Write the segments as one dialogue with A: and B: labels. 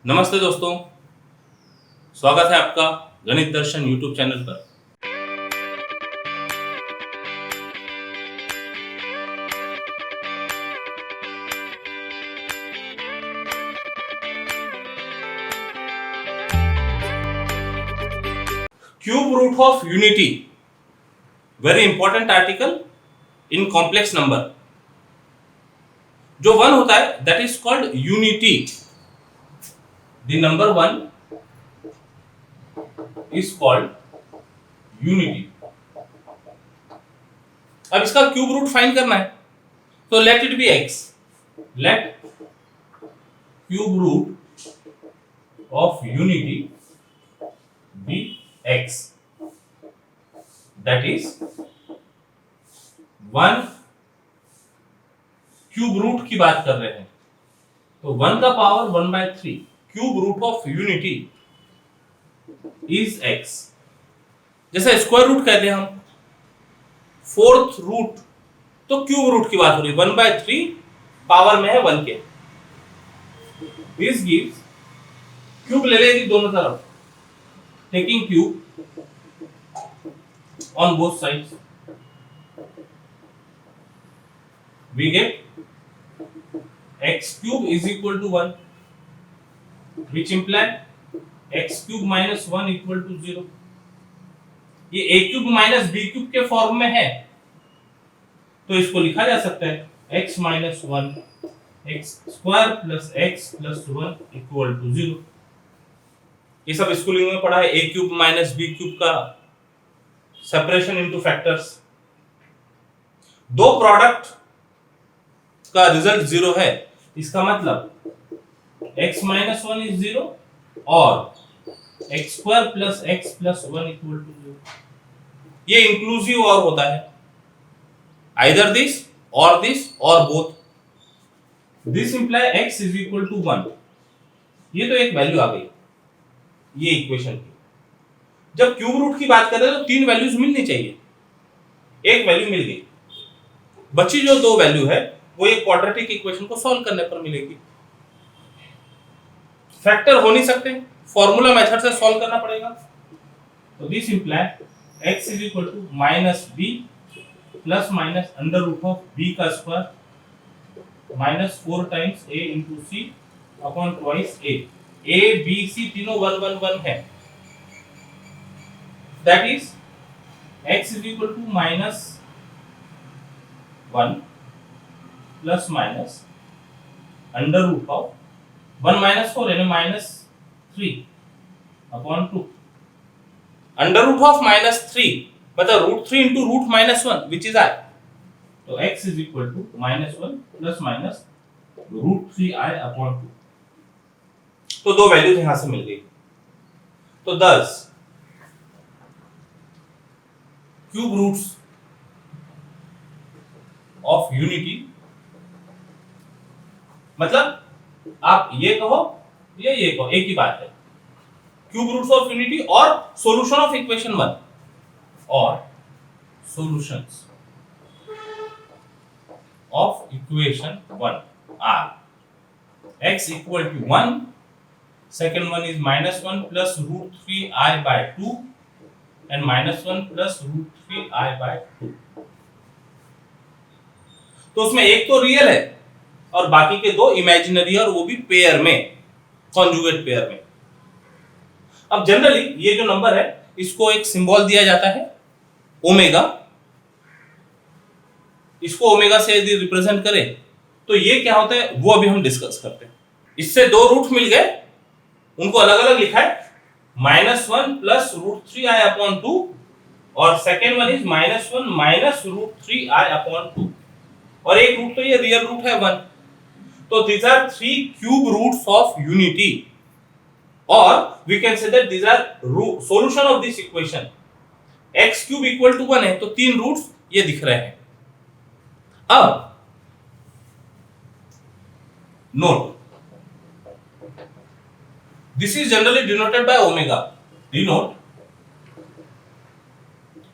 A: नमस्ते दोस्तों, स्वागत है आपका गणित दर्शन यूट्यूब चैनल पर। Cube root of unity, very important article in complex number. जो वन होता है that is called unity. The number one is called unity. अब इसका क्यूब रूट फाइंड करना है, तो let it be x. Let cube root of unity be x, that is one. Cube root की बात कर रहे हैं तो वन का power 1/3 cube root of unity is x. जैसे स्क्वायर रूट कहते हैं हम, फोर्थ रूट, तो क्यूब रूट की बात हो रही है। 1/3 पावर में है 1 के। दिस गिव्स, क्यूब ले लेगी दोनों तरफ, taking cube on both sides, we get x cube is equal to 1, which imply x cube minus 1 equal to 0। ये a cube minus b cube के फॉर्म में है, तो इसको लिखा जा सकता है x minus 1 x square plus x plus 1 equal to 0। ये सब स्कूलिंग में पढ़ा है, a cube minus b cube का सेपरेशन इनटू फैक्टर्स। दो प्रोडक्ट का रिजल्ट 0 है, इसका मतलब x माइनस 1 इज 0 और x square plus x plus 1 equal to 0। ये इंक्लूसिव और होता है, either this or both. This imply x is equal to 1। ये तो एक वैल्यू आ गई ये इक्वेशन की। जब क्यूब रूट की बात कर रहे हैं तो तीन वैल्यूज मिलनी चाहिए, एक वैल्यू मिल गई, बची जो दो वैल्यू है वो एक क्वाड्रेटिक इक्वेशन को सॉल्व करने पर मिलेगी। फैक्टर हो नहीं सकते, फॉर्मूला मेथड से सॉल्व करना पड़ेगा। तो this imply x is equal to minus B plus minus under root of B का square minus 4 times a into C upon twice a b c तीनों 1 1 1 है। That is x is equal to minus 1 plus minus under root of 1 minus 4 यानी minus 3 upon 2। Under root of minus 3 मतलब root 3 into root minus 1 which is i। तो x is equal to minus 1 plus minus root 3i upon 2। तो दो values यहां से मिल गई। तो thus cube roots of unity, मतलब आप ये कहो ये कहो, एक ही बात है। क्यूब रूट्स ऑफ यूनिटी और सॉल्यूशन ऑफ इक्वेशन 1 और solutions of equation 1 are x equal to 1, second one is minus 1 plus root 3i by 2 and minus 1 plus root 3i by 2। तो उसमें एक तो रियल है और बाकी के दो इमेजिनरी, और वो भी पेयर में, कॉन्जुगेट पेयर में। अब जनरली ये जो नंबर है इसको एक सिंबल दिया जाता है ओमेगा। इसको ओमेगा से यदि रिप्रेजेंट करें तो ये क्या होता है वो अभी हम डिस्कस करते हैं। इससे दो रूट मिल गए, उनको अलग अलग लिखा है, minus 1 plus root 3i upon 2 और second one is minus 1 minus root 3i upon 2, और एक रूट तो ये रियल रूट है 1। तो these are three cube roots of unity, or we can say that these are solution of this equation। x cube equal to 1 है तो तीन roots ये दिख रहे हैं। अब note, this is generally denoted by omega। denote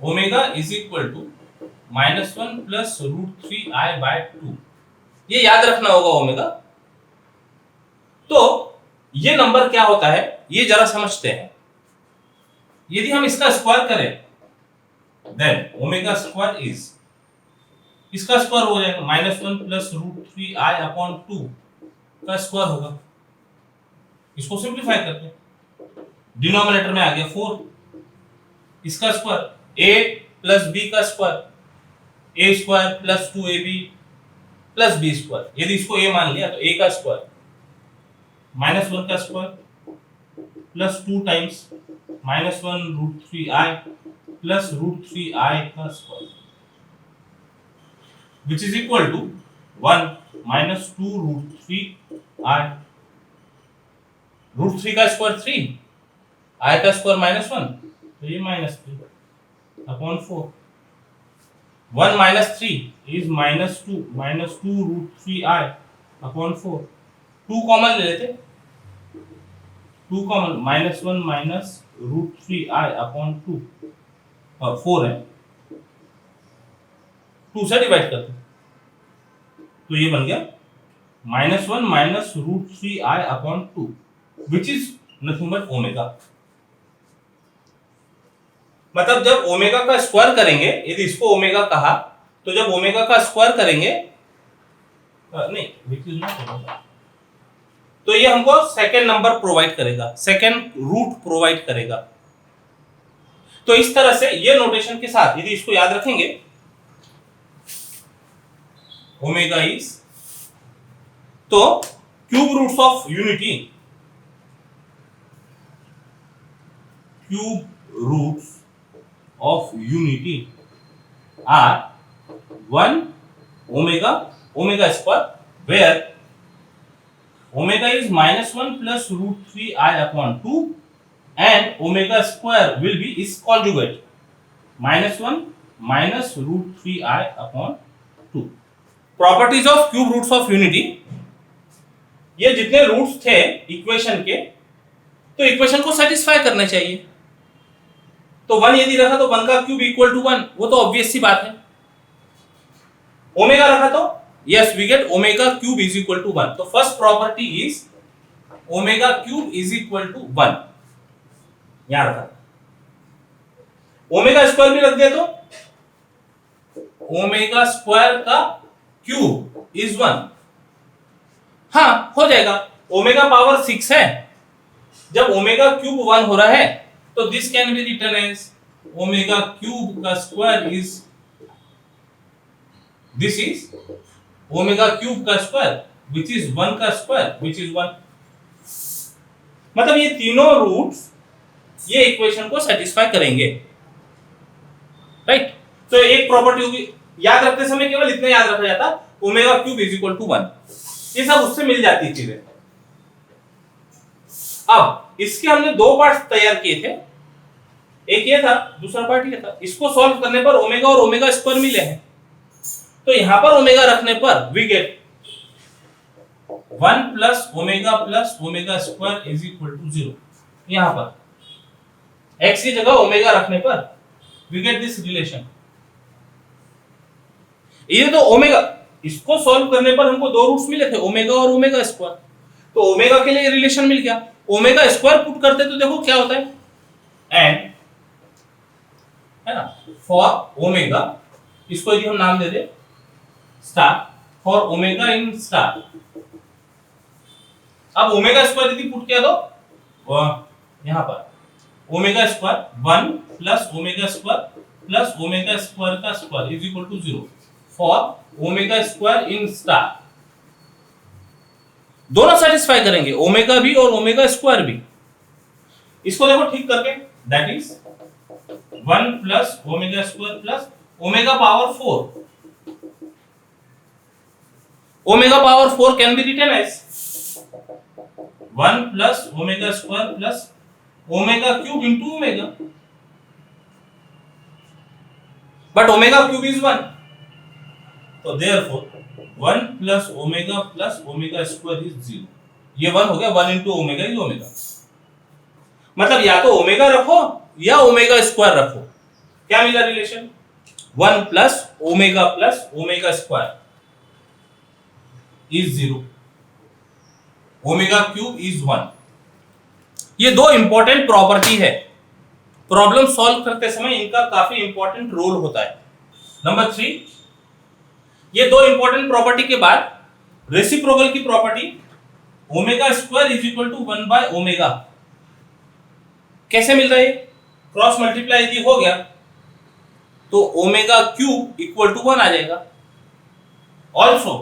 A: omega is equal to minus 1 plus root 3i by 2। ये याद रखना होगा ओमेगा। तो ये नंबर क्या होता है ये जरा समझते हैं। यदि हम इसका स्क्वायर करें देन ओमेगा स्क्वायर इज, इसका स्क्वायर हो जाएगा -1 प्लस √3i/2 का स्क्वायर होगा। इसको सिंप्लीफाई करते हैं, डिनोमिनेटर में आ गया 4, इसका स्क्वायर a प्लस b का square, a square plus 2ab plus b square. यदि इसको a मान लिया तो a का स्क्वायर -1 का square plus 2 times -1 √3i plus √3i का square which is equal to 1 minus 2 √3i। √3 का स्क्वायर 3, i का स्क्वायर -1 तो ये -3 upon 4। 1 minus 3 is -2 √3i upon 4। 2 common ले लेते, 2 कॉमन -1 माइनस √3i अपॉन 2 और 4 है, 2 से डिवाइड करते तो ये बन गया -1 minus √3i upon 2 which is nothing but omega. मतलब जब ओमेगा का स्क्वायर करेंगे, यदि इसको ओमेगा कहा तो जब ओमेगा का स्क्वायर करेंगे नहीं विच इज नॉट ओमेगा, तो ये हमको सेकंड नंबर प्रोवाइड करेगा, सेकंड रूट प्रोवाइड करेगा। तो इस तरह से ये नोटेशन के साथ यदि इसको याद रखेंगे, ओमेगा इज तो cube roots of unity, cube roots of unity are 1 omega omega square where omega is -1 plus √3i upon 2 and omega square will be its conjugate -1 minus √3i upon 2। Properties of cube roots of unity, ये जितने roots थे equation के तो equation को satisfy करने चाहिए। तो 1 यदि रखा तो 1 का क्यूब इक्वल टू 1, वो तो ऑब्वियस सी बात है। ओमेगा रखा तो yes we get omega cube is equal to 1। तो first property is omega cube is equal to 1, यहां रखा। ओमेगा स्क्वायर भी रख दिया तो ओमेगा स्क्वायर का क्यूब इज 1, हाँ हो जाएगा। ओमेगा पावर 6 है, जब ओमेगा क्यूब 1 हो रहा है तो this can be written as omega cube का square is, this is omega cube का स्क्वायर विच इज 1 का स्क्वायर विच इज 1। मतलब ये तीनों रूट्स ये इक्वेशन को सेटिस्फाई करेंगे, राइट। तो एक प्रॉपर्टी होगी, याद रखते समय केवल इतना याद रखा जाता, omega cube is equal to 1, ये सब उससे मिल जाती है चीजें। अब इसके हमने दो पार्ट्स तैयार किए थे, एक ये था दूसरा पार्ट ये था। इसको सॉल्व करने पर ओमेगा और ओमेगा स्क्वायर मिले हैं, तो यहां पर ओमेगा रखने पर we get 1 plus omega square is equal to 0। यहां पर x की जगह ओमेगा रखने पर वी गेट दिस रिलेशन। ये तो ओमेगा, इसको सॉल्व करने पर हमको दो रूट्स मिले थे, ओमेगा और ओमेगा स्क्वायर, तो ओमेगा के लिए रिलेशन मिल गया। ओमेगा स्क्वायर पुट करते तो देखो क्या होता है, एंड है ना, फॉर ओमेगा, इसको यदि हम नाम दे दे star, for omega in star. अब ओमेगा स्क्वायर यदि पुट किया तो यहां पर omega square 1 plus omega square का square is equal to 0 for omega square in star. दोनों सेटिस्फाई करेंगे, ओमेगा भी और ओमेगा स्क्वायर भी। इसको देखो ठीक करके, that is 1 plus omega square plus omega power 4। Omega power 4 can be written as 1 plus omega square plus omega cube into omega, but omega cube is 1, तो therefore 1 plus omega square is 0। ये 1 हो गया, 1 into omega is omega. मतलब या तो omega रखो या omega square रखो, क्या मिला relation, 1 plus omega square is 0, omega cube is 1। ये दो इंपॉर्टेंट प्रॉपर्टी है, प्रॉब्लम सॉल्व करते समय इनका काफी इंपॉर्टेंट रोल होता है। नंबर 3, ये दो इंपॉर्टेंट प्रॉपर्टी के बाद रेसिप्रोकल की property omega square is equal to 1 by omega कैसे मिल रहा है? क्रॉस मल्टीप्लाई यदि हो गया तो ओमेगा क्यूब इक्वल टू 1 आ जाएगा। Also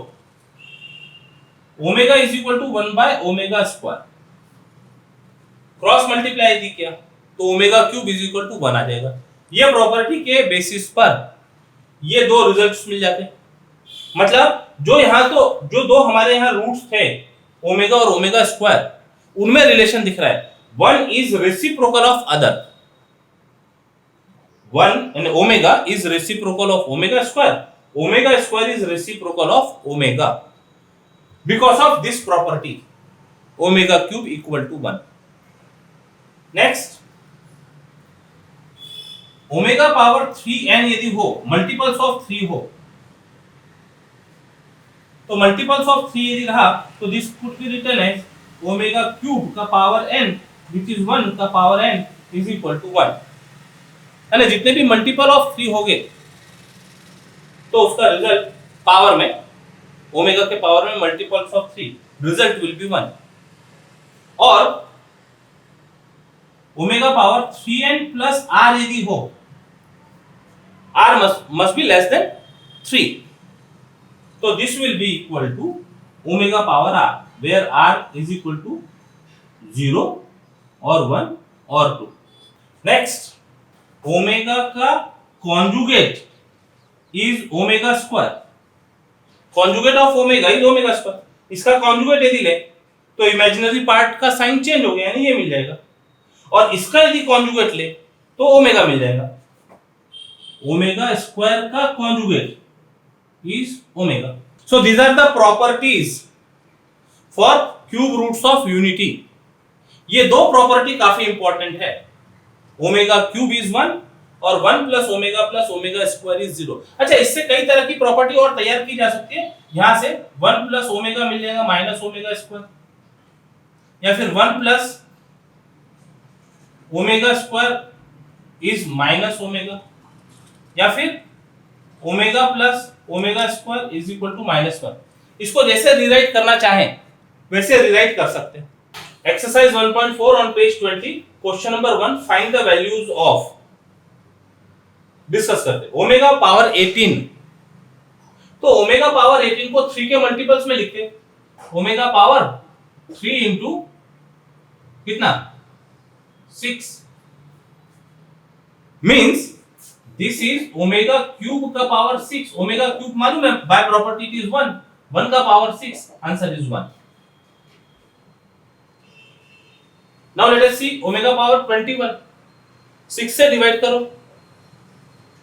A: omega is equal to 1 by omega square, cross multiply यदि किया तो omega cube is equal to 1 आ जाएगा। ये प्रॉपर्टी के बेसिस पर ये दो रिजल्ट्स मिल जाते हैं। मतलब जो दो हमारे यहाँ रूट्स थे ओमेगा और ओमेगा स्क्वायर, उनमें रिलेशन दिख रहा है। One is reciprocal of other, one and omega is reciprocal of omega square, omega square is reciprocal of omega, because of this property omega cube equal to 1. Next, omega power 3n यदि हो, multiples of 3 हो, तो multiples of 3 यदि रहा तो this could be written as omega cube का power n which is 1 का power n is equal to 1, है ना। जितने भी मल्टीपल ऑफ 3 होंगे तो उसका रिजल्ट पावर में, ओमेगा के पावर में multiples of 3, result will be 1। और omega power 3n plus r यदि हो, r must be less than 3, तो this will be equal to omega power r, where r is equal to 0 और 1 और 2। Next, omega का conjugate is omega square, conjugate of omega is omega square. इसका conjugate यदि ले तो imaginary part का sign change हो गया, यानी ये मिल जाएगा, और इसका यदि कॉन्जुगेट ले तो ओमेगा मिल जाएगा। ओमेगा स्क्वायर का conjugate is omega. So these are the properties for cube roots of unity. ये दो प्रॉपर्टी काफी इंपॉर्टेंट है, ओमेगा क्यूब इज 1 और 1 प्लस ओमेगा स्क्वायर इज 0। अच्छा, इससे कई तरह की प्रॉपर्टी और तैयार की जा सकती है। यहां से 1 प्लस ओमेगा मिल जाएगा माइनस ओमेगा स्क्वायर, या फिर 1 plus omega square is minus omega, या फिर ओमेगा plus omega square is equal to minus 1। इसको जैसे रिराइट करना चाहें वैसे रिराइट कर सकते हैं। Exercise 1.4 on page 20, question number 1, find the values of, discuss करते हैं। ओमेगा पावर 18, तो ओमेगा पावर 18 को 3 के मल्टीपल्स में लिखते हैं। ओमेगा पावर 3 इंटू कितना 6 means this is omega cube का पावर 6। ओमेगा क्यूब मालूम है, बाय प्रॉपर्टी इट इज 1, 1 का power 6, answer is 1। Now let us see omega power 21, 6 से डिवाइड करो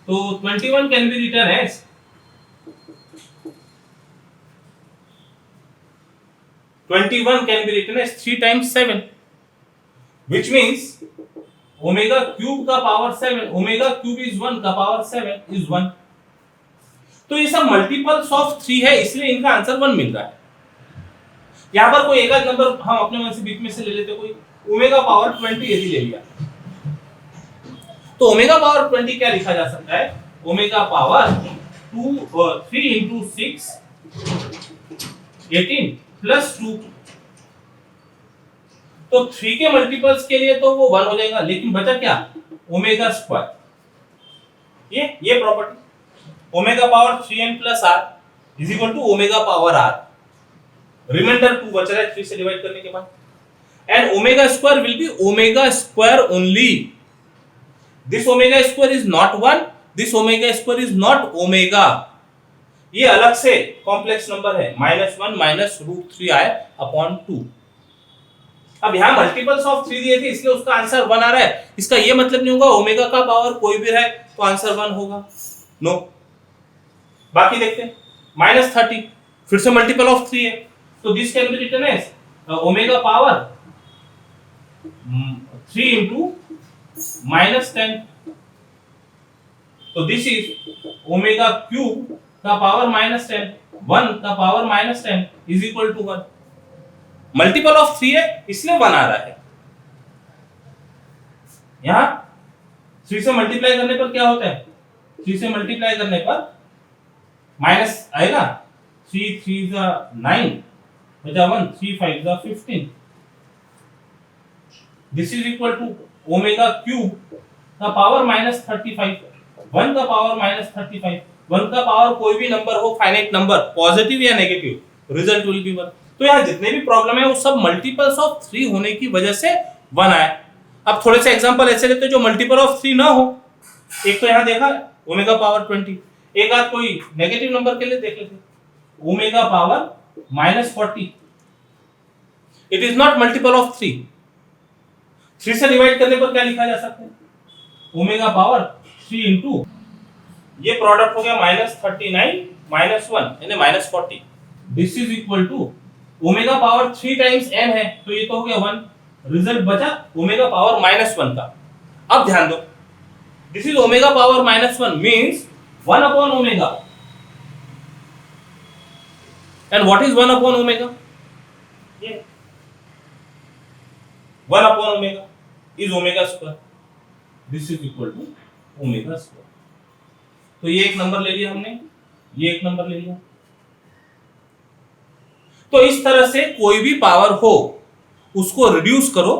A: तो 21 can be written as 3 times 7, which means omega cube का power 7, omega cube is 1 का power 7 is 1। तो ये सब मल्टीपल्स ऑफ 3 है, इसलिए इनका आंसर 1 मिल रहा है। यहां पर कोई एक आध नंबर हम अपने मन से बीच में से ले लेते, कोई ओमेगा पावर 20 यदि ले लिया तो ओमेगा पावर 20 क्या लिखा जा सकता है? ओमेगा पावर 3 इंटू 6 18 प्लस 2, तो 3 के मल्टीपल्स के लिए तो वो 1 हो जाएगा, लेकिन बचा क्या? Omega square. ये property omega power 3n plus r is equal to omega power r, reminder 2 बच रहा है 3 से डिवाइड करने के बाद, and omega square will be omega square only. This omega square is not 1, this omega square is not omega, ये अलग से कॉम्प्लेक्स नंबर है, -1 माइनस √3 आए अपॉन 2। अब यहां मल्टीपल्स ऑफ 3 दिए थे इसलिए उसका आंसर 1 आ रहा है। इसका ये मतलब नहीं होगा ओमेगा का पावर कोई भी रहे तो आंसर 1 होगा, नो। बाकी देखते हैं, -30 फिर से मल्टीपल ऑफ 3 है, तो this can be written as omega power 3 into -10, तो दिस इज ओमेगा क्यूब का पावर -10, 1 का power -10 is equal to 1। Multiple of 3 है इसलिए 1 आ रहा है। यहाँ 3 से मल्टीप्लाई करने पर क्या होता है, 3 से मल्टीप्लाई करने पर माइनस आएगा, 3 3 जा 9 बचा 1, 3 5 जा 15। This is equal to omega cube का पावर माइनस 35, 1 का पावर माइनस 35, 1 का पावर कोई भी नंबर हो, फाइनाइट नंबर, पॉजिटिव या नेगेटिव, रिजल्ट विल बी 1। तो यहाँ जितने भी प्रॉब्लम है वो सब मल्टीपल्स ऑफ 3 होने की वजह से 1 आया। अब थोड़े से एग्जांपल ऐसे लेते हैं जो मल्टीपल ऑफ 3 ना हो। एक तो यहाँ देखा ओमेगा पावर 20, एक आध कोई नेगेटिव नंबर के लिए देख लेते, omega power minus 40, it is not multiple of 3। 3 से डिवाइड करने पर क्या लिखा जा सकता है, ओमेगा पावर 3 इंटू ये प्रोडक्ट हो गया माइनस 39 माइनस 1 यानी minus 40। This is equal to omega power 3 times m है तो ये तो हो गया 1, रिजल्ट बचा ओमेगा पावर माइनस 1 का। अब ध्यान दो, this is omega power minus 1 means 1 upon omega, and what is 1 upon omega, ये 1 upon omega is omega square, this is equal to omega square. तो ये एक नंबर ले लिया हमने, ये एक नंबर ले लिया। तो इस तरह से कोई भी पावर हो उसको रिड्यूस करो,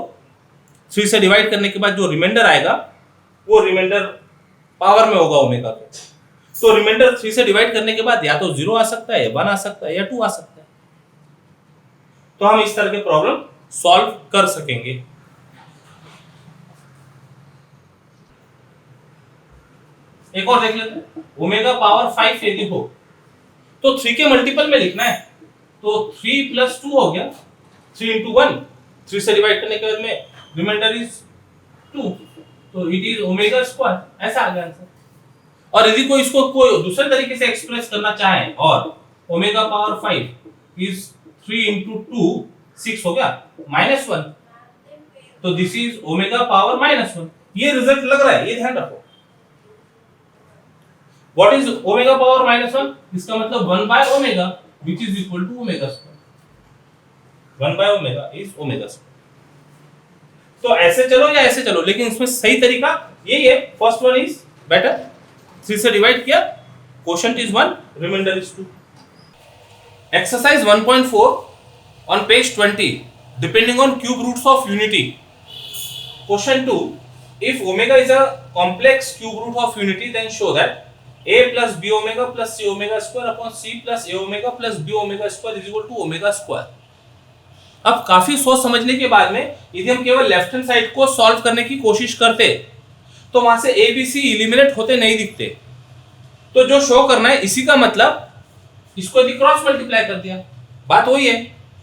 A: 3 से डिवाइड करने के बाद जो रिमाइंडर आएगा वो रिमाइंडर पावर में होगा ओमेगा के। तो रिमाइंडर 3 से डिवाइड करने के बाद या तो 0 आ सकता है, 1 आ सकता है या 2 आ सकता है। तो हम इस तरह के प्रॉब्लम सॉल्व कर सकेंगे। एक और देख लेते हैं, ओमेगा पावर 5 यदि हो तो 3 के मल्टीपल में लिखना है, तो 3 प्लस 2 हो गया, 3 इंटू 1, 3 से डिवाइड करने के बाद में रिमाइंडर इज 2, तो इट इज ओमेगा स्क्वायर, ऐसा आ गया आंसर। और यदि कोई इसको कोई दूसरे तरीके से एक्सप्रेस करना चाहे और ओमेगा पावर 5 इज 3 इंटू 2 6 हो गया माइनस 1, तो this is omega power minus 1। ये रिजल्ट लग रहा है, ये ध्यान रखो। What is omega power minus 1? इसका मतलब 1 by omega which is equal to omega square. 1 by omega is omega square. तो ऐसे चलो या ऐसे चलो, लेकिन इसमें सही तरीका यही है, फर्स्ट वन इज बेटर। 3 से डिवाइड किया, quotient is 1, remainder is 2. Exercise 1.4 on page 20, depending on cube roots of unity. Question 2, if omega is a complex cube root of unity, then show that a plus b omega plus c omega square upon c plus a omega plus b omega square is equal to omega square. अब काफी सोच समझने के बाद में यदि हम केवल लेफ्ट हैंड साइड को सॉल्व करने की कोशिश करते तो वहां से a b c एलिमिनेट होते नहीं दिखते। तो जो शो करना है, इसी का मतलब इसको यदि क्रॉस मल्टीप्लाई कर दिया, बात वही है।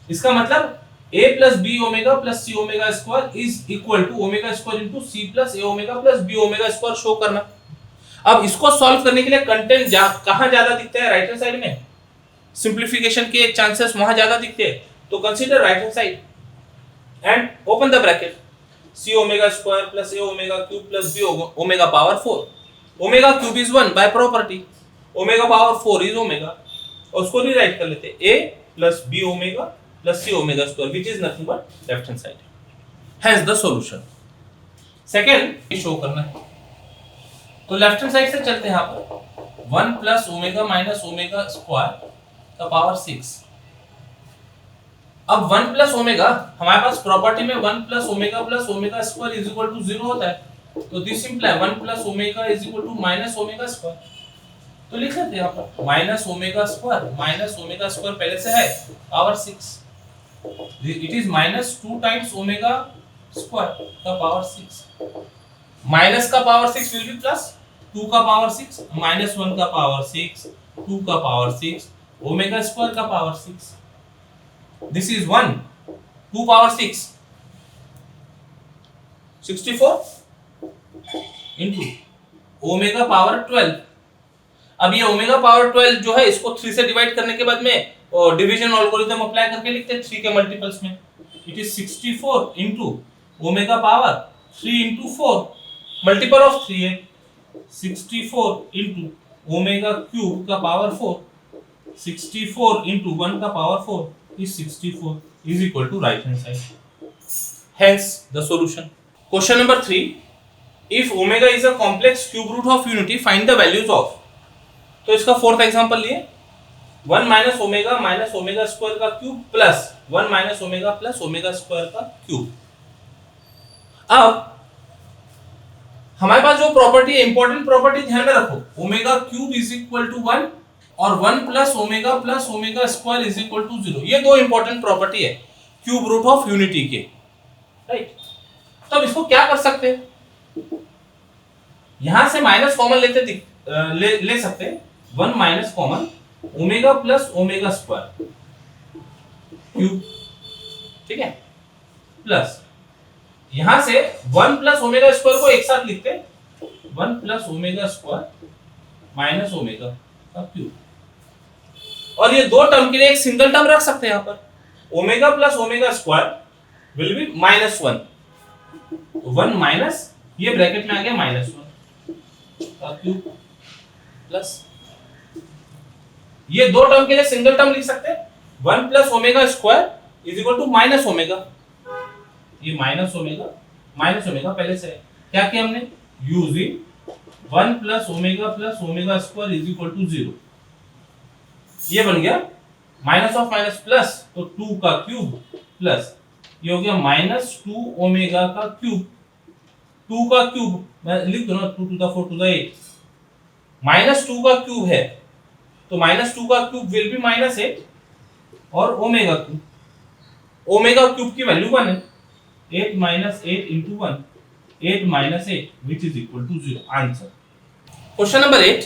A: इसका मतलब a plus b omega plus c omega square is equal to omega square into c plus a omega plus b omega square show करना। अब इसको सॉल्व करने के लिए कंटेंट कहां ज्यादा दिखता है, राइट हैंड साइड में। सिंप्लीफिकेशन के चांसेस वहां ज्यादा दिखते हैं, तो consider right hand side and open the bracket, c omega square plus a omega cube plus b omega power 4। Omega cube is 1 by property, omega power 4 is omega, और उसको rewrite कर लेते a plus b omega plus c omega square which is nothing but left hand side, hence the solution. Second show करना है, तो left hand side से चलते हैं। यहाँ पर 1 plus omega minus omega square का पावर 6। अब 1 प्लस ओमेगा हमारे पास प्रॉपर्टी में 1 plus omega square is equal to 0 होता है, तो this imply 1 plus omega is equal to minus omega square. तो लिख लेते हैं यहाँ पर माइनस ओमेगा स्क्वायर पहले से है power 6, it is minus 2 times omega square का पावर 6। माइनस का पावर 6 विल बी प्लस 2 का पावर 6, माइनस 1 का पावर 6, 2 का पावर 6, ओमेगा स्क्वायर का power 6, this is 1, 2 power 6, 64 into omega power 12। अब ये ओमेगा पावर 12 जो है इसको 3 से डिवाइड करने के बाद में डिवीजन एल्गोरिथम अप्लाई करके लिखते हैं 3 के मल्टीपल्स में, it is 64 into omega power 3 into 4, multiple of 3 है, 64 इंटू ओमेगा क्यूब का पावर 4, 64 इंटू 1 का power 4 is 64 is equal to right hand side, hence the solution. Question number 3, if omega is a complex cube root of unity find the values of. तो इसका fourth example लिए 1 minus omega square का cube plus 1 minus omega plus omega square का cube. अब हमारे पास जो property है, important property ध्यान में रखो, omega cube is equal to 1 और 1 plus omega square is equal to 0। ये दो इंपॉर्टेंट प्रॉपर्टी है क्यूब रूट ऑफ यूनिटी के, राइट। तो अब इसको क्या कर सकते हैं, यहां से माइनस कॉमन ले सकते हैं, 1 minus common omega plus omega square cube, ठीक है, प्लस यहां से 1 प्लस ओमेगा स्क्वायर को एक साथ लिखते हैं, 1 plus omega square minus omega का क्यूब। और ये दो टर्म के लिए एक सिंगल टर्म रख सकते हैं यहां पर, omega plus omega square will be -1, 1 minus ये ब्रैकेट में आ गया -1 का क्यूब, प्लस ये दो टर्म के लिए सिंगल टर्म लिख सकते हैं, 1 plus omega square is equal to minus omega, ये माइनस ओमेगा पहले से है, क्या किया हमने, using 1 plus omega square is equal to 0, ये बन गया माइनस ऑफ माइनस प्लस, तो 2 का क्यूब प्लस ये हो गया -2 ओमेगा का क्यूब, 2 का क्यूब मैं लिख दो ना, 2 टू द 4 टू द 8, -2 का क्यूब है तो -2 का क्यूब विल बी -8 और ओमेगा क्यूब की वैल्यू 1 है, 8 minus 8 into 1, 8 minus 8 which is equal to 0. Answer. Question number 8.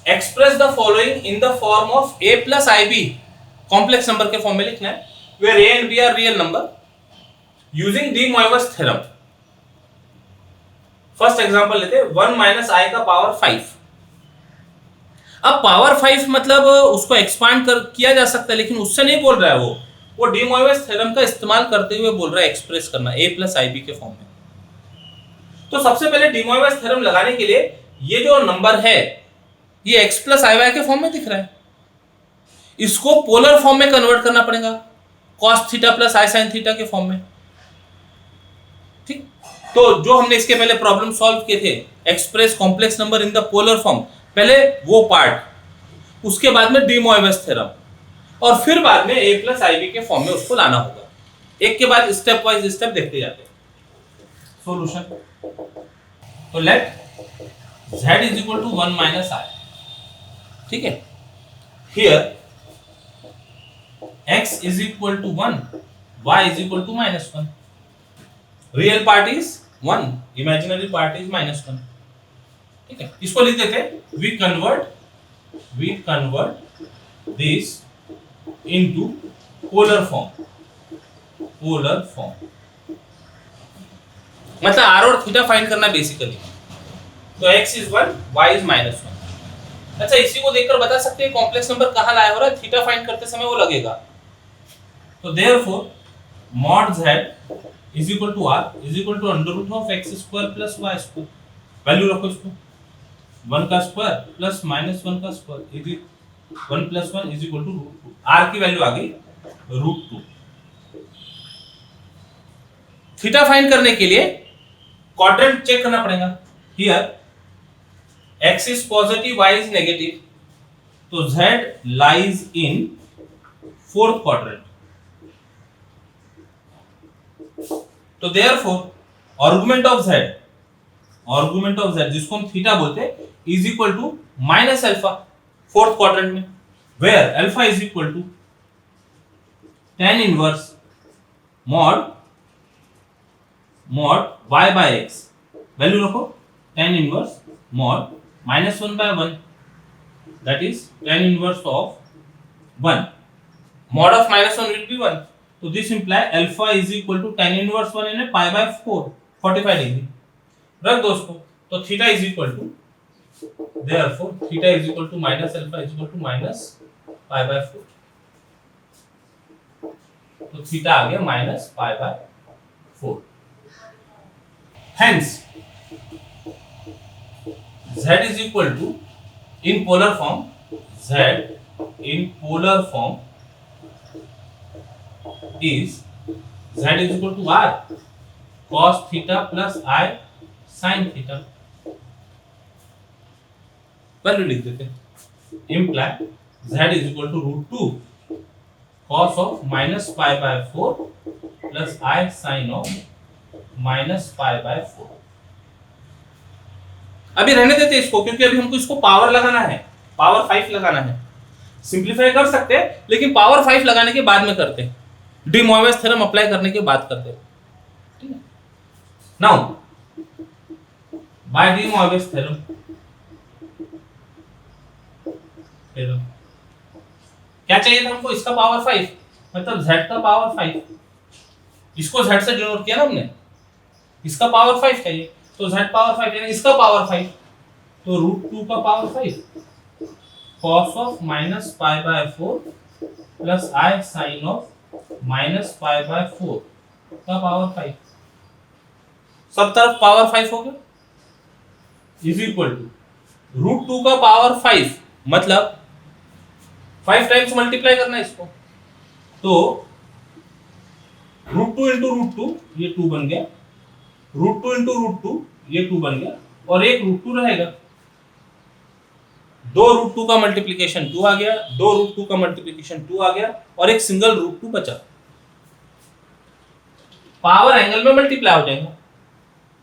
A: Express the following in the form of a plus ib, complex number के form में लिखना है, where a and b are real number using de Moivre's theorem. First example लेते हैं, 1 minus i का power 5। अब power 5 मतलब उसको एक्सपांड किया जा सकता है, लेकिन उससे नहीं बोल रहा है वो डी मोइवेस थ्योरम का इस्तेमाल करते हुए बोल रहा है एक्सप्रेस करना a प्लस आईबी के फॉर्म में। तो सबसे पहले डी मोइवेस थ्योरम लगाने के लिए ये जो नंबर है ये x प्लस आई वाई के फॉर्म में दिख रहा है, इसको पोलर फॉर्म में कन्वर्ट करना पड़ेगा cos theta plus i sine theta के फॉर्म में, ठीक। तो जो हमने इसके पहले प्रॉब्लम सॉल्व किए थे, express complex number in the polar form, पहले वो पार्ट, उसके बाद में डी मोइवेस थ्योरम, और फिर बाद में a प्लस आई बी के फॉर्म में उसको लाना होगा। एक के बाद स्टेप वाइज स्टेप देखते जाते हैं। सॉल्यूशन, तो let z is equal to 1 minus i, ठीक है। Here x is equal to 1, y is equal to -1, real part is 1, imaginary part is -1, ठीक है। इसको लिख देते हैं, we convert this into polar form, मतलब r और थीटा फाइंड करना बेसिकली। तो x is 1, y is -1। अच्छा, इसी को देखकर बता सकते हैं कॉम्प्लेक्स नंबर कहां लाया हो रहा है, थीटा फाइंड करते समय वो लगेगा। तो therefore mod z is equal to r is equal to under root of x square plus y square, value रखो इसको, 1 का स्क्वायर प्लस -1 का square is 1 plus 1 is equal to √2, r की वैल्यू आ गई √2। थीटा फाइंड करने के लिए quadrant check करना पड़ेगा। Here x is positive, y is negative, तो z lies in fourth quadrant, तो therefore आर्गुमेंट ऑफ z जिसको हम थीटा बोलते हैं is equal to minus alpha fourth quadrant में, where alpha is equal to tan inverse mod y by x, value रखो tan inverse mod -1 by 1, that is tan inverse of 1, mod of -1 will be 1, so this imply alpha is equal to tan inverse 1 in a pi by 4, 45 degree रख दो उसको। तो theta is equal to, therefore theta is equal to minus alpha is equal to minus pi by 4, तो theta आ गया minus pi by 4। Hence z is equal to, in polar form, z in polar form is z is equal to r cos theta plus I sine theta, value लिख देते हैं, imply z is equal to root two cos of minus pi by 4 plus i sine of minus pi by 4। अभी रहने देते हैं इसको, क्योंकि अभी हमको इसको पावर लगाना है, पावर 5 लगाना है। सिंप्लीफाई कर सकते हैं, लेकिन पावर 5 लगाने के बाद में करते हैं, डी मोइरेस थ्योरम अप्लाई करने के बाद करते हैं, ठीक है। नाउ बाय डी मोइरेस थ्योरम क्या चाहिए था हमको, इसका पावर 5 मतलब z का पावर 5, इसको z से डिनोट किया ना हमने, इसका पावर 5 चाहिए, तो z पावर 5 यानी इसका पावर 5, तो रूट 2 का power 5 cos of minus pi by 4 plus i sine of minus pi by 4 का पावर 5, सब तरफ पावर 5 हो गया, इज इक्वल टू रूट 2 का पावर 5 मतलब 5 टाइम्स मल्टीप्लाई करना है इसको, तो रूट 2 इंटू रूट 2 ये 2 बन गया, रूट 2 इंटू रूट 2 ये 2 बन गया, और एक रूट 2 रहेगा, दो रूट 2 का मल्टीप्लीकेशन 2 आ गया, दो रूट 2 का मल्टीप्लीकेशन 2 आ गया, और एक सिंगल रूट 2 बचा, पावर एंगल में मल्टीप्लाई हो जाएगा,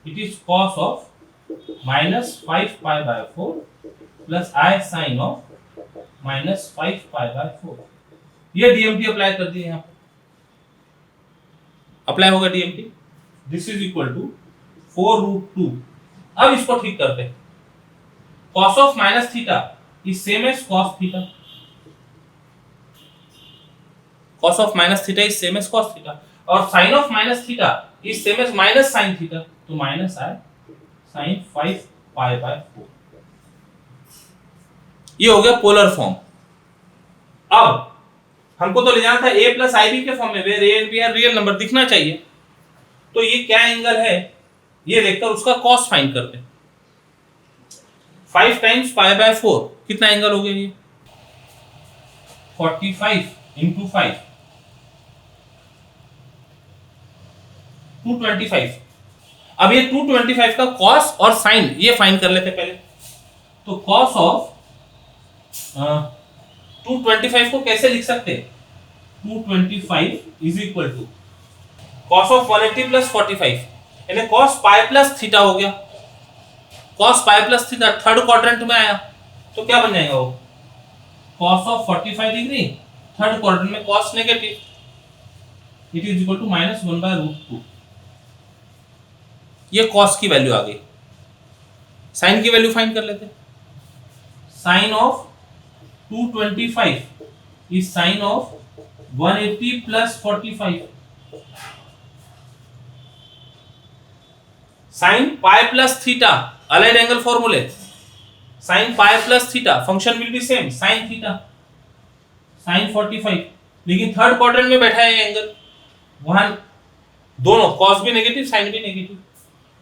A: it is cos of minus 5 pi by 4 plus i sine of minus 5 pi by 4। ये डीएमटी अप्लाई कर दिए, यहां अप्लाई होगा DMT, this is equal to 4 root 2। अब इसको ठीक करते हैं, cos of minus theta is same as cos theta, cos of minus theta is same as cos theta, और sin of minus theta is same as minus sin theta, तो minus I sin 5 pi by 4। ये हो गया polar form. अब हमको तो ले जाना था a प्लस आई बी के फॉर्म में, where a and b are real number, दिखना चाहिए, तो ये क्या एंगल है ये देखकर उसका कॉस फाइंड करते हैं। 5 टाइम्स पाई बाय 4 कितना एंगल हो गया ये, 45 इंटू 5 225। अब ये 225 का कॉस और साइन ये फाइंड कर लेते पहले, तो कॉस ऑफ 225 को कैसे लिख सकते हैं, 225 is equal to cos of 180 plus 45, यानी कॉस पाई प्लस थीटा हो गया, cos pi plus theta third quadrant में आया, तो क्या बन जाएगा वो, cos of 45 degree third quadrant में cos negative, it is equal to minus 1 by root 2। ये कॉस की वैल्यू आ गई, साइन की वैल्यू फाइंड कर लेते, sign of 225 is sin of 180 plus 45, sin pi plus theta allied angle formula, sin pi plus theta function will be same sin theta sin 45, लेकिन third quadrant में बैठा है angle, वहां दोनों cos भी नेगेटिव sin भी नेगेटिव,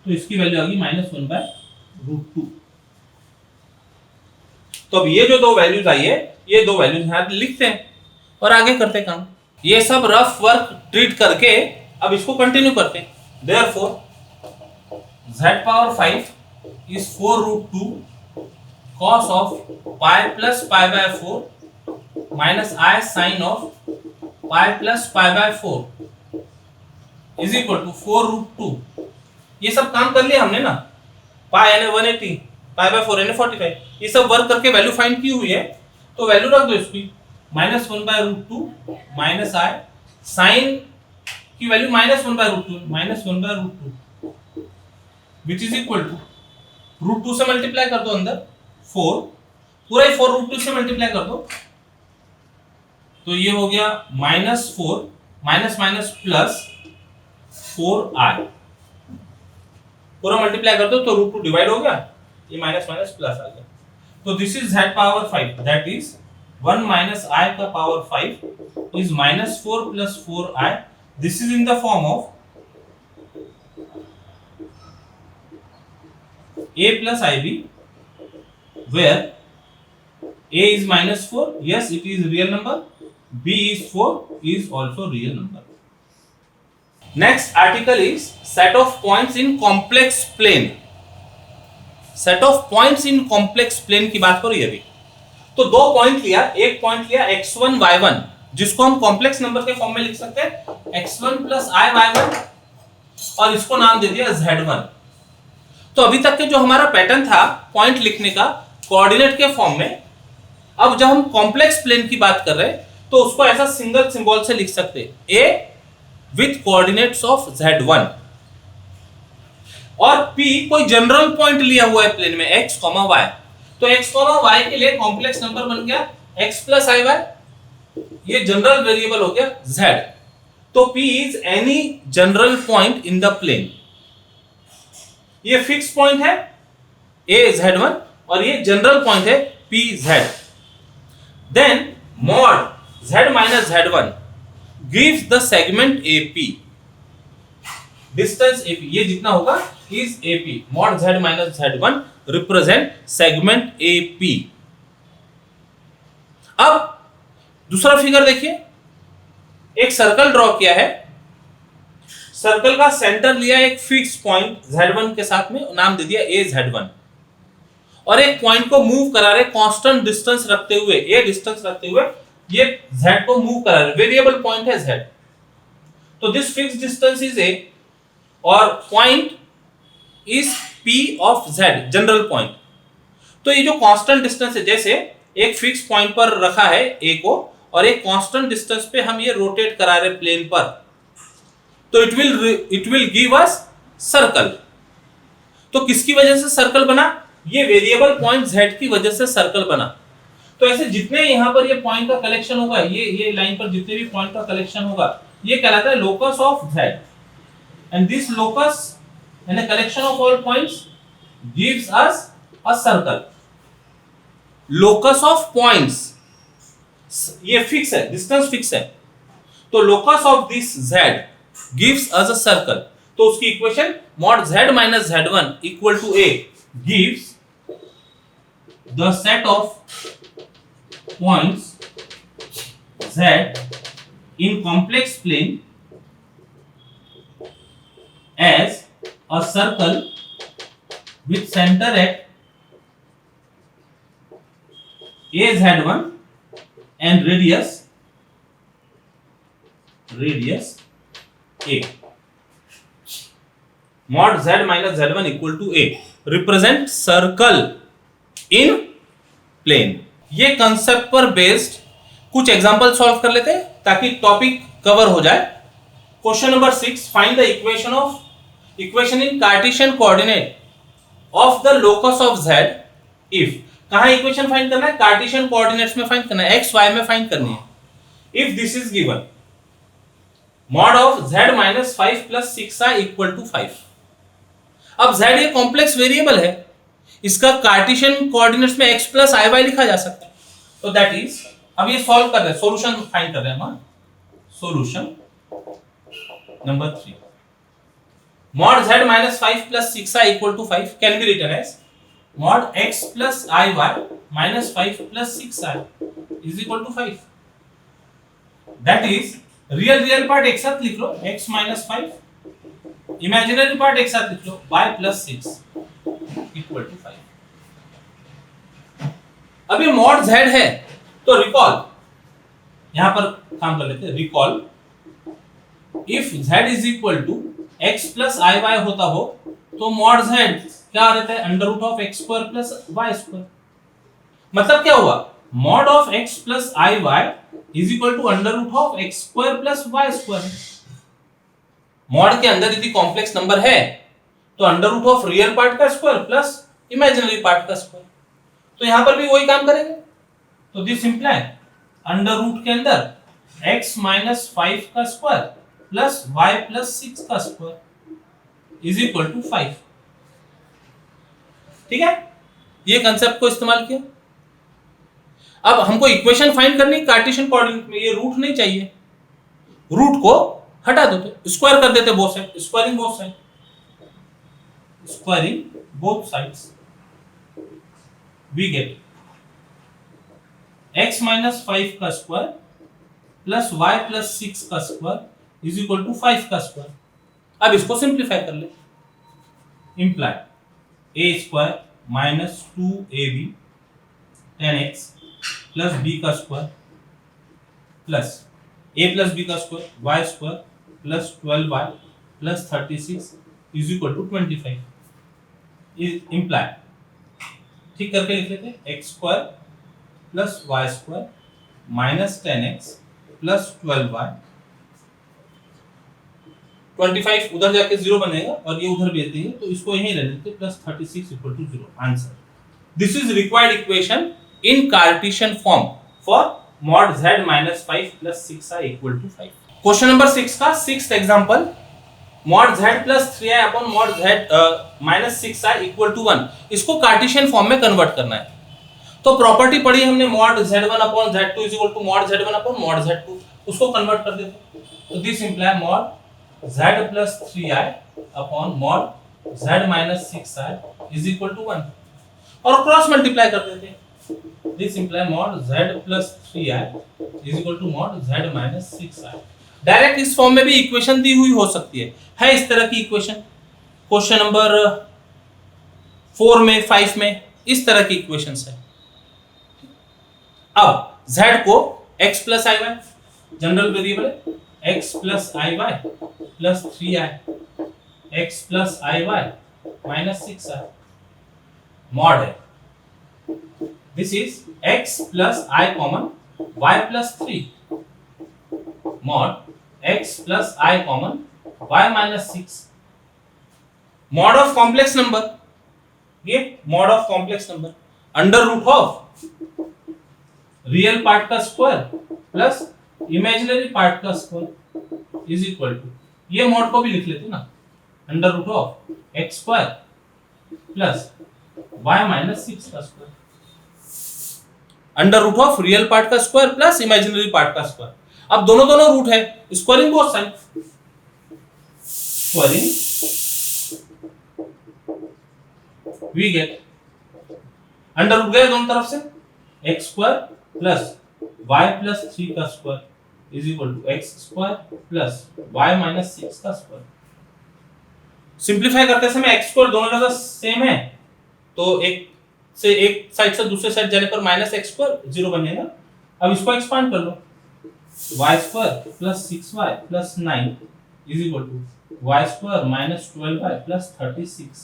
A: तो इसकी वैल्यू आ गई -1 बाय रूट 2। तो अब ये जो दो वैल्यूज आई है, ये दो वैल्यूज यहां लिखते हैं और आगे करते हैं काम। ये सब रफ वर्क ट्रीट करके अब इसको कंटिन्यू करते हैं। Therefore z power 5 is 4 root 2 cos of pi plus pi by 4 minus I sine of pi plus pi by 4 is equal to 4 root 2। ये सब काम कर लिया हमने ना, पाई यानी 180, पाई बाय 4 यानी 45, ये सब वर्क करके वैल्यू फाइंड की हुई है, तो वैल्यू रख दो इसकी, -1 by root 2 minus I sine की value -1 by root 2 -1 by root 2 which is equal to root 2 से मल्टीप्लाई कर दो अंदर 4, पूरा ही 4 रूट 2 से मल्टीप्लाई कर दो, तो ये हो गया -4 माइनस माइनस प्लस 4i, पूरा मल्टीप्लाई कर दो तो रूट 2 डिवाइड हो गया, ये माइनस माइनस प्लस आ गया, तो this is z power 5, that is 1 minus i का power 5 is -4 plus 4i, this is in the form of a plus ib, where a is -4, yes it is real number, b is 4 is also real number. Next article is set of points in complex plane. Set of points in complex plane की बात करो ये भी। तो दो point लिया, एक point लिया x1 y1 जिसको हम कॉम्प्लेक्स नंबर के फॉर्म में लिख सकते हैं x1 प्लस i y1 और इसको नाम दे दिया z1। तो अभी तक के जो हमारा पैटर्न था पॉइंट लिखने का कोऑर्डिनेट के फॉर्म में, अब जब हम कॉम्प्लेक्स प्लेन की बात कर रहे हैं तो उसको ऐसा सिंगल सिंबल से लिख सकते हैं a with coordinates of z1 और p कोई जनरल पॉइंट लिया हुआ है प्लेन में x, y। तो x, y के लिए कॉम्प्लेक्स नंबर बन गया x प्लस i y, ये जनरल वेरिएबल हो गया z। तो p is any general point in the plane. ये फिक्स पॉइंट है a z1 और ये जनरल पॉइंट है p z। Then mod z minus z1 gives the segment AP, distance AP ये जितना होगा is AP। Mod z minus z1 represent segment AP। अब दूसरा फिगर देखिए, एक सर्कल ड्रॉ किया है, सर्कल का सेंटर लिया एक फिक्स पॉइंट z1 के साथ में, नाम दे दिया a z1 और एक पॉइंट को मूव करा रहे कांस्टेंट डिस्टेंस रखते हुए, a डिस्टेंस रखते हुए ये z को मूव करा रहे, वेरिएबल पॉइंट है z। तो this fix distance is a और point is p of z, general point. तो ये जो कांस्टेंट डिस्टेंस है, जैसे एक फिक्स पॉइंट पर रखा है a को और एक कांस्टेंट डिस्टेंस पे हम ये रोटेट करा रहे प्लेन पर, तो it will give us circle. तो किसकी वजह से सर्कल बना? ये वेरिएबल पॉइंट z की वजह से सर्कल बना। तो ऐसे जितने यहां पर ये पॉइंट का कलेक्शन होगा, ये लाइन पर जितने भी पॉइंट का कलेक्शन होगा, ये कहलाता है locus of z। And this locus and a collection of all points gives us a circle. Locus of points ये फिक्स है, डिस्टेंस फिक्स है, तो locus of this z gives us a circle। तो उसकी equation mod z minus z1 equal to a gives the set of points z in complex plane as a circle with center at a z1 and radius a। mod z minus z1 equal to a represent circle in plane। ये concept पर based कुछ example solve कर लेते हैं ताकि topic cover हो जाए। Question number 6, find the equation in Cartesian coordinate of the locus of z if. कहां इक्वेशन फाइंड करना है? कार्टेशियन कोऑर्डिनेट्स में फाइंड करना है, x y में फाइंड करनी है। If this is given mod of z minus 5 plus 6i equal to 5। अब z ये कॉम्प्लेक्स वेरिएबल है, इसका कार्टेशियन कोऑर्डिनेट्स में x plus iy लिखा जा सकता है। तो दैट इज, अब ये सॉल्व कर रहे हैं, सॉल्यूशन फाइंड कर रहे हैं हम। Solution number 3, mod z minus 5 plus 6i equal to 5 can be written as mod x plus iy minus 5 plus 6i is equal to 5। That is real part एक साथ लिख लो x minus 5, इमेजिनरी पार्ट एक साथ लिख लो y plus 6 equal to 5। अब ये mod z है तो रिकॉल, यहां पर काम कर लेते हैं, recall if z is equal to x plus iy होता हो तो mod z क्या रहता है? Under root of x square plus y square. मतलब क्या हुआ? mod of x plus iy is equal to under root of x square plus y square. Mod के अंदर यदि कॉम्प्लेक्स नंबर है तो under root of real part का square plus imaginary part का स्क्वायर। तो यहां पर भी वही काम करेंगे। तो दिस इंप्लाई अंडर रूट के अंदर x minus 5 का स्क्वायर प्लस y plus 6 का स्क्वायर इज इक्वल टू 5। ठीक है, ये कंसेप्ट को इस्तेमाल किया। अब हमको इक्वेशन फाइंड करनी कार्टेशियन कोऑर्डिनेट में, ये रूट नहीं चाहिए, रूट को हटा दो, तो स्क्वायर कर देते both side, squaring both sides we get x minus 5 का स्क्वायर प्लस y plus 6 का स्क्वायर इज इक्वल टू 5 का स्क्वायर। अब इसको सिंप्लीफाई कर ले, imply a square minus 2ab 10x plus b का square plus a plus b का square y square plus 12y plus 36 is equal to 25 is imply. ठीक करके लिख लेते हैं x square plus y square minus 10x plus 12y 25 उधर जाके 0 बनेगा और ये उधर भेज देंगे तो इसको यहीं रहने देते plus 36 equal to 0 answer. This is required equation in Cartesian form for mod z minus 5 plus 6i equal to 5। Question number 6 का sixth example mod z plus 3i upon mod z minus 6i equal to 1, इसको Cartesian form में convert करना है। तो property पढ़ी हमने mod z1 upon z2 is equal to mod z1 upon mod z2, उसको convert कर देते हैं। तो this imply mod z plus 3i upon mod z minus 6i is equal to 1 और क्रॉस मल्टीप्लाई कर देते हैं। This imply mod z plus 3i is equal to mod z minus 6i। Direct इस form में भी equation दी हुई हो सकती है इस तरह की इक्वेशन। क्वेश्चन नंबर 4 में 5 में इस तरह की इक्वेशंस है। अब z को x plus iy general variable है x plus iy plus 3i x plus iy minus 6i mod है। This is x plus I common y plus 3 mod x plus I common y minus 6 mod of complex number, ये mod of complex number under root of real part का square plus imaginary part का square is equal to, ये mod को भी लिख लेते ना under root of x square plus y minus 6 का square, under root of real part का स्क्वायर प्लस इमेजिनरी पार्ट का स्क्वायर। अब दोनों रूट है, squaring both side, squaring we get under root गया दोनों तरफ से x square plus y plus 3 का square is equal to x square plus y minus 6 का स्क्वायर। सिंप्लीफाई करते समय x स्क्वायर दोनों जगह सेम है तो एक साइड से दूसरे साइड जाने पर माइनस एक्स स्क्वायर 0 बनेगा। अब इसको एक्सपांड कर लो, y square plus 6y plus 9 is equal to y square minus 12y plus 36।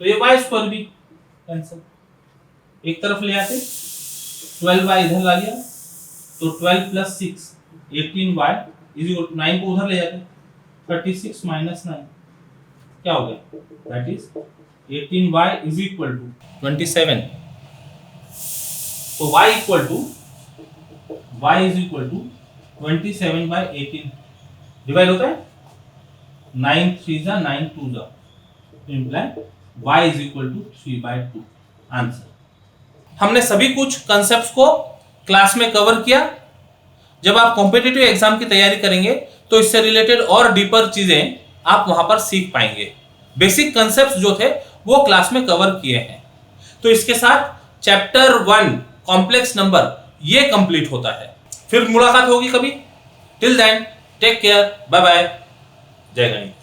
A: तो ये y स्क्वायर भी कैंसिल, एक तरफ ले आते 12y इधर ला लिया तो 12 plus 6 18y is equal to 9 को उधर ले जाते 36 माइनस 9 क्या हो गया, that is 18y is equal to 27। तो y is equal to 27 by 18 divide होता है 9 3 जा 9 2 जा, तो imply y is equal to 3 by 2 answer. हमने सभी कुछ कंसेप्ट्स को क्लास में कवर किया। जब आप कॉम्पिटिटिव एग्जाम की तैयारी करेंगे तो इससे रिलेटेड और डीपर चीजें आप वहां पर सीख पाएंगे। बेसिक कंसेप्ट्स जो थे वो क्लास में कवर किए हैं। तो इसके साथ चैप्टर 1 कॉम्प्लेक्स नंबर ये कंप्लीट होता है। फिर मुलाकात होगी कभी। Till then take care, bye bye, जय गणेश।